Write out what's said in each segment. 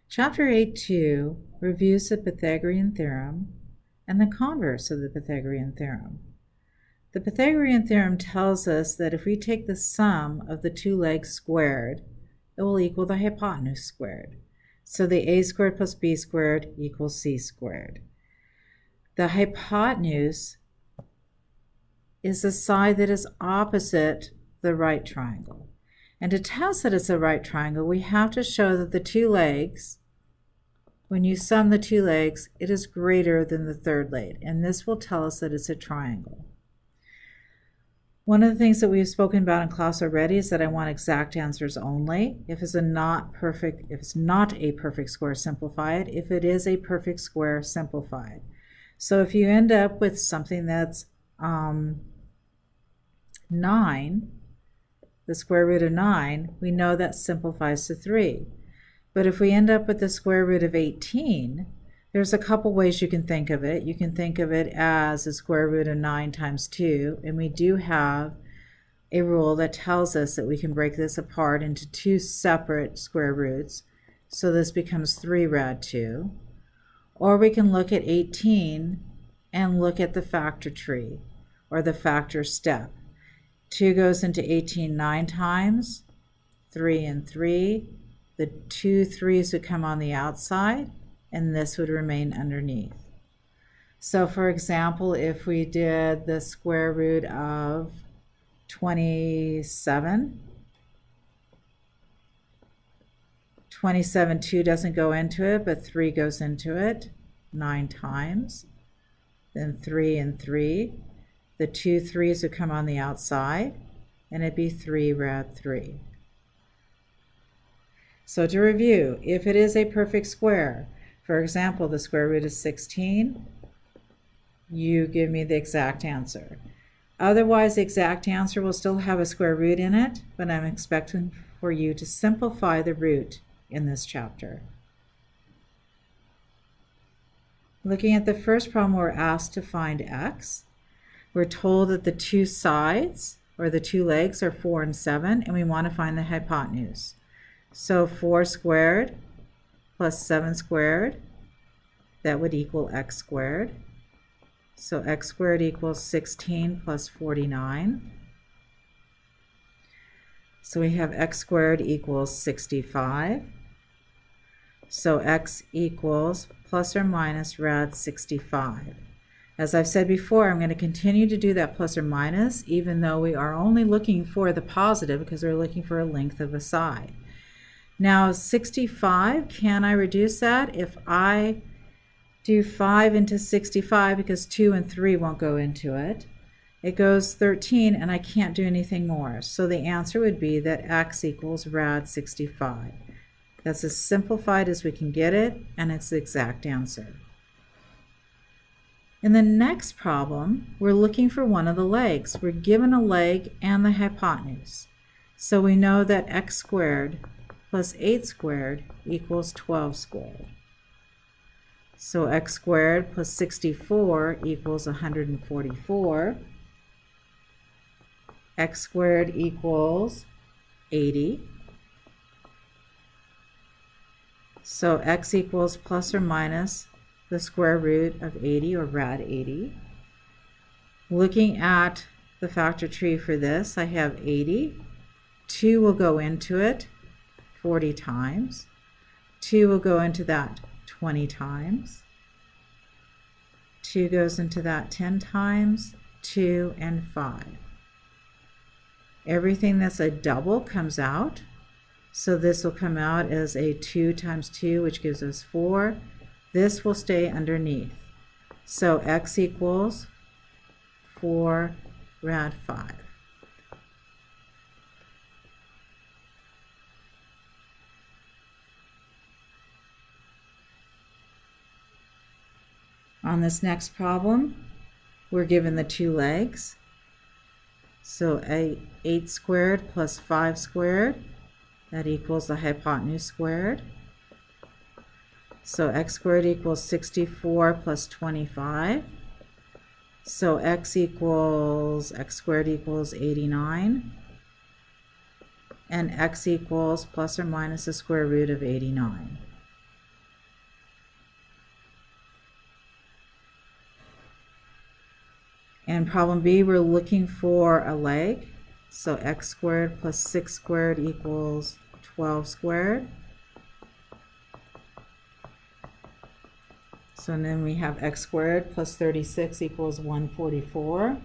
Chapter 8.2 reviews the Pythagorean theorem and the converse of the Pythagorean theorem. The Pythagorean theorem tells us that if we take the sum of the two legs squared, it will equal the hypotenuse squared. So the a squared plus b squared equals c squared. The hypotenuse is the side that is opposite the right triangle. And to test that it's a right triangle, we have to show that the two legs, when you sum the two legs, it is greater than the third leg. And this will tell us that it's a triangle. One of the things that we've spoken about in class already is that I want exact answers only. If it's not a perfect square, simplify it. If it is a perfect square, simplify it. So if you end up with something that's 9, the square root of 9, we know that simplifies to 3. But if we end up with the square root of 18, there's a couple ways you can think of it. You can think of it as the square root of 9 times 2, and we do have a rule that tells us that we can break this apart into two separate square roots. So this becomes 3 rad 2. Or we can look at 18 and look at the factor tree, or the factor step. 2 goes into 18 9 times, 3 and 3. The 2 3's would come on the outside, and this would remain underneath. So for example, if we did the square root of 27, 2 doesn't go into it, but 3 goes into it 9 times. Then 3 and 3. The 2 3's would come on the outside, and it'd be 3 rad 3. So to review, if it is a perfect square, for example, the square root of 16, you give me the exact answer. Otherwise, the exact answer will still have a square root in it, but I'm expecting for you to simplify the root in this chapter. Looking at the first problem, we're asked to find x. We're told that the two sides, or the two legs, are 4 and 7, and we want to find the hypotenuse. So 4 squared plus 7 squared, that would equal x squared. So x squared equals 16 plus 49. So we have x squared equals 65. So x equals plus or minus rad 65. As I've said before, I'm going to continue to do that plus or minus, even though we are only looking for the positive because we're looking for a length of a side. Now 65, can I reduce that? If I do 5 into 65, because 2 and 3 won't go into it, it goes 13, and I can't do anything more. So the answer would be that x equals rad 65. That's as simplified as we can get it, and it's the exact answer. In the next problem, we're looking for one of the legs. We're given a leg and the hypotenuse. So we know that x squared plus 8 squared equals 12 squared. So x squared plus 64 equals 144. X squared equals 80. So x equals plus or minus the square root of 80, or rad 80. Looking at the factor tree for this, I have 80. 2 will go into it 40 times. 2 will go into that 20 times. 2 goes into that 10 times, 2 and 5. Everything that's a double comes out. So this will come out as a 2 times 2, which gives us 4. This will stay underneath. So x equals 4 rad 5. On this next problem, we're given the two legs. So 8 squared plus 5 squared, that equals the hypotenuse squared. So x squared equals 64 plus 25. So x squared equals 89. And x equals plus or minus the square root of 89. And problem B, we're looking for a leg. So x squared plus 6 squared equals 12 squared. So then we have x squared plus 36 equals 144.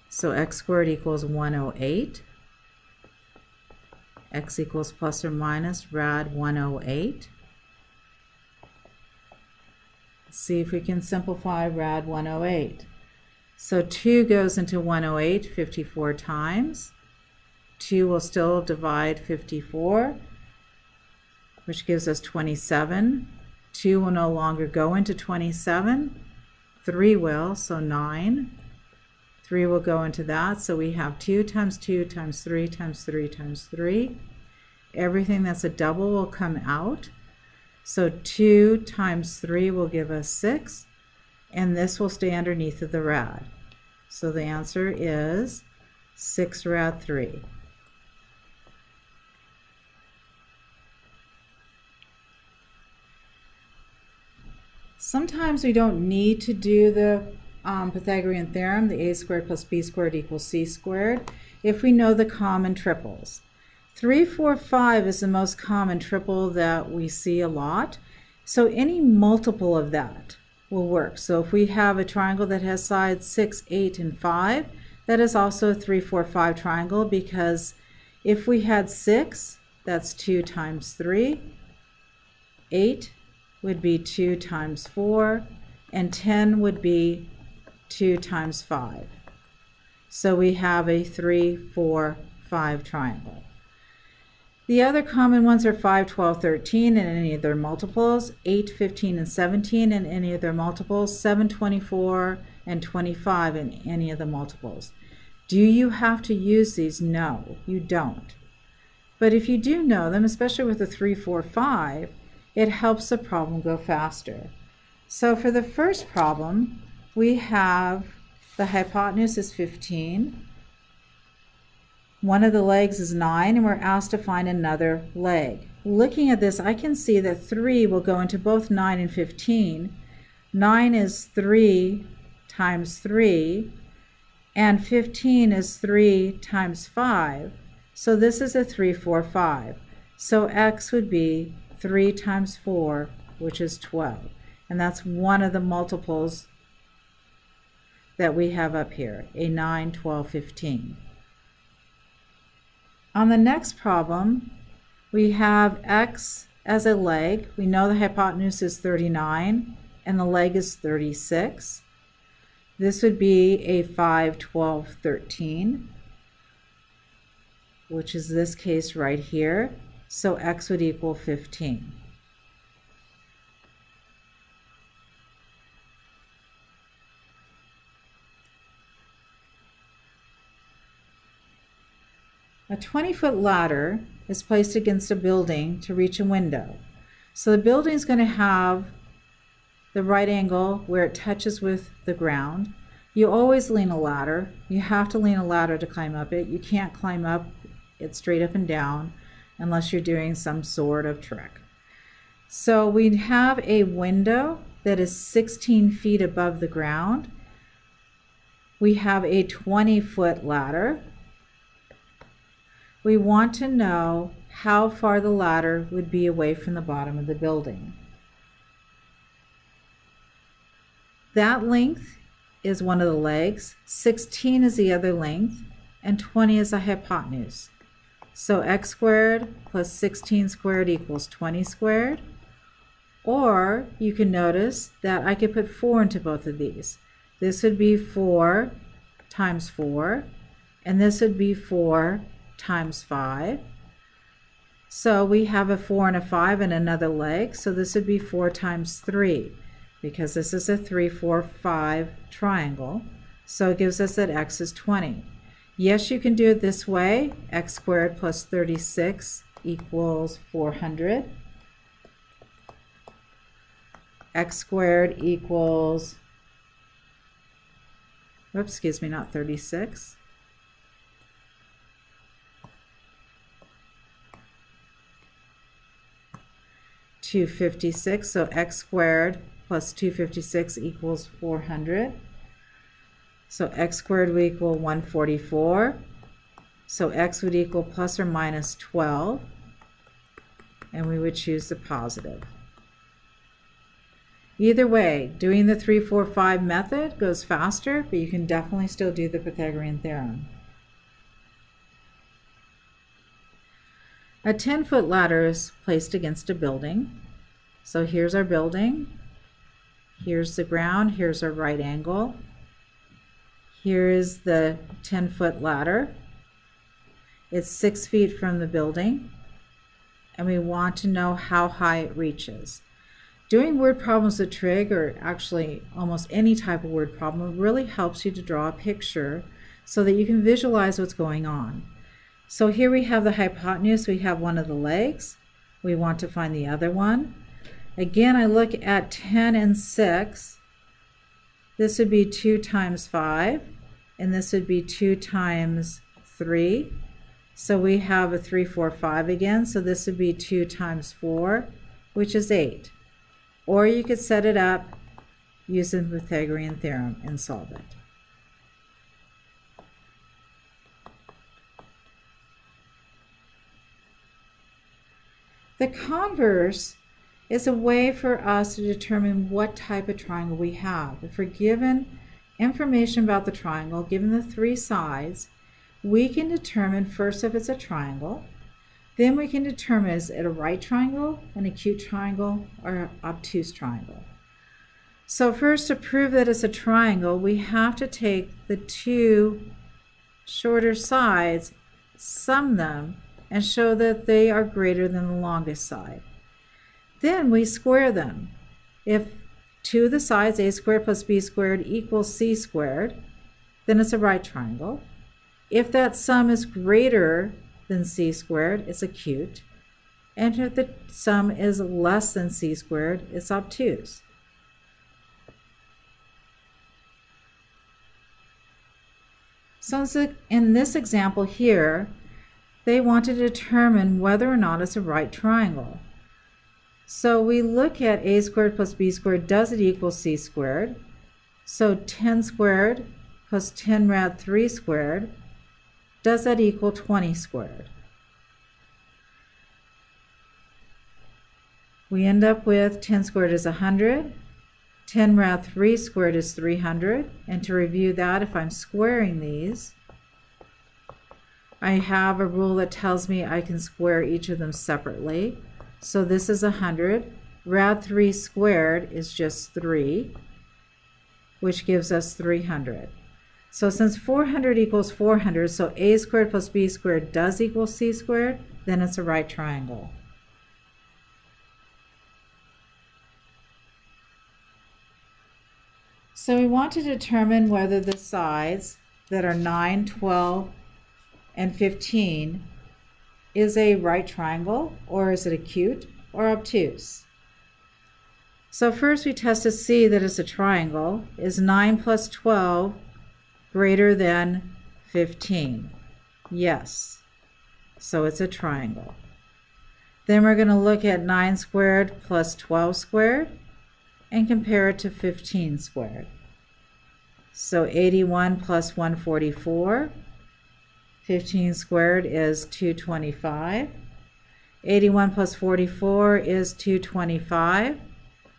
So x squared equals 108. X equals plus or minus rad 108. Let's see if we can simplify rad 108. So 2 goes into 108 54 times. 2 will still divide 54, which gives us 27. 2 will no longer go into 27. 3 will, so 9. 3 will go into that, so we have 2 times 2 times 3 times 3 times 3. Everything that's a double will come out. So 2 times 3 will give us 6, and this will stay underneath of the rad. So the answer is 6 rad 3. Sometimes we don't need to do the Pythagorean theorem, the a squared plus b squared equals c squared, if we know the common triples. 3, 4, 5 is the most common triple that we see a lot. So any multiple of that will work. So if we have a triangle that has sides 6, 8, and 5, that is also a 3, 4, 5 triangle, because if we had 6, that's 2 times 3. 8 would be 2 times 4, and 10 would be 2 times 5. So we have a 3, 4, 5 triangle. The other common ones are 5, 12, 13 and any of their multiples, 8, 15, and 17 and any of their multiples, 7, 24, and 25 and any of the multiples. Do you have to use these? No, you don't. But if you do know them, especially with the 3, 4, 5, it helps the problem go faster. So for the first problem, we have the hypotenuse is 15. One of the legs is 9, and we're asked to find another leg. Looking at this, I can see that 3 will go into both 9 and 15. 9 is 3 times 3, and 15 is 3 times 5. So this is a 3, 4, 5. So x would be 3 times 4, which is 12. And that's one of the multiples that we have up here, a 9, 12, 15. On the next problem, we have x as a leg. We know the hypotenuse is 39 and the leg is 36. This would be a 5, 12, 13, which is this case right here. So x would equal 15. A 20-foot ladder is placed against a building to reach a window. So the building is going to have the right angle where it touches with the ground. You always lean a ladder. You have to lean a ladder to climb up it. You can't climb up it straight up and down unless you're doing some sort of trick. So we have a window that is 16 feet above the ground. We have a 20-foot ladder. We want to know how far the ladder would be away from the bottom of the building. That length is one of the legs, 16 is the other length, and 20 is the hypotenuse. So x squared plus 16 squared equals 20 squared. Or you can notice that I could put 4 into both of these. This would be 4 times 4, and this would be 4 times 5. So we have a 4 and a 5 and another leg, so this would be 4 times 3, because this is a 3, 4, 5 triangle. So it gives us that x is 20. Yes, you can do it this way. X squared plus 36 equals 400. X squared equals, oops, excuse me, not 36. To 56, so x squared plus 256 equals 400. So x squared would equal 144. So x would equal plus or minus 12. And we would choose the positive. Either way, doing the 3, 4, 5 method goes faster, but you can definitely still do the Pythagorean theorem. A 10-foot ladder is placed against a building. So here's our building. Here's the ground. Here's our right angle. Here is the 10-foot ladder. It's 6 feet from the building. And we want to know how high it reaches. Doing word problems with trig, or actually almost any type of word problem, really helps you to draw a picture so that you can visualize what's going on. So here we have the hypotenuse. We have one of the legs. We want to find the other one. Again, I look at 10 and 6. This would be 2 times 5, and this would be 2 times 3. So we have a 3, 4, 5 again. So this would be 2 times 4, which is 8. Or you could set it up using the Pythagorean theorem and solve it. The converse is a way for us to determine what type of triangle we have. If we're given information about the triangle, given the 3 sides, we can determine first if it's a triangle. Then we can determine is it a right triangle, an acute triangle, or an obtuse triangle. So first, to prove that it's a triangle, we have to take the 2 shorter sides, sum them, and show that they are greater than the longest side. Then we square them. If 2 of the sides, a squared plus b squared equals c squared, then it's a right triangle. If that sum is greater than c squared, it's acute. And if the sum is less than c squared, it's obtuse. So in this example here, they want to determine whether or not it's a right triangle. So we look at a squared plus b squared, does it equal c squared? So 10 squared plus 10 rad 3 squared, does that equal 20 squared? We end up with 10 squared is 100, 10 rad 3 squared is 300, and to review that, if I'm squaring these, I have a rule that tells me I can square each of them separately. So this is 100, rad 3 squared is just 3, which gives us 300. So since 400 equals 400, so a squared plus b squared does equal c squared, then it's a right triangle. So we want to determine whether the sides that are 9, 12, and 15 is a right triangle, or is it acute or obtuse. So first we test to see that it's a triangle. Is 9 plus 12 greater than 15? Yes. So it's a triangle. Then we're going to look at 9 squared plus 12 squared and compare it to 15 squared. So 81 plus 144. 15 squared is 225. 81 plus 44 is 225.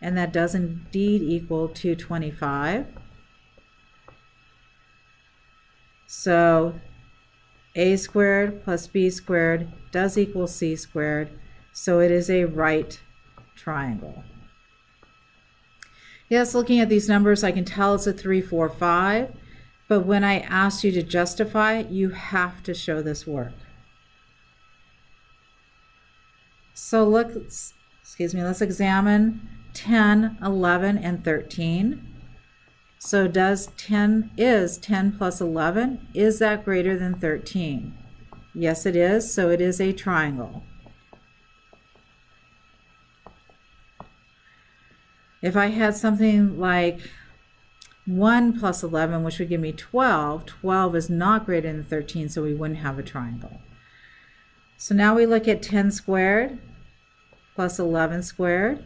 And that does indeed equal 225. So a squared plus b squared does equal c squared. So it is a right triangle. Yes, looking at these numbers, I can tell it's a 3, 4, 5. But when I ask you to justify it, you have to show this work. So let's examine 10, 11, and 13. So is 10 plus 11, is that greater than 13? Yes, it is, so it is a triangle. If I had something like 1 plus 11, which would give me 12, 12 is not greater than 13, so we wouldn't have a triangle. So now we look at 10 squared plus 11 squared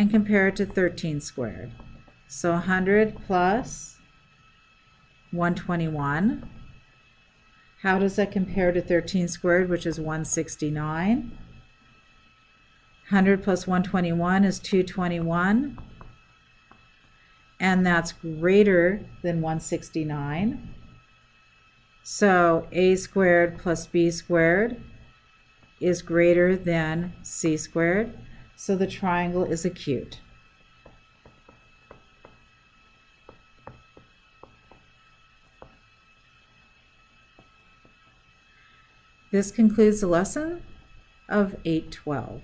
and compare it to 13 squared. So 100 plus 121. How does that compare to 13 squared, which is 169? 100 plus 121 is 221, and that's greater than 169. So a squared plus b squared is greater than c squared. So the triangle is acute. This concludes the lesson of 812.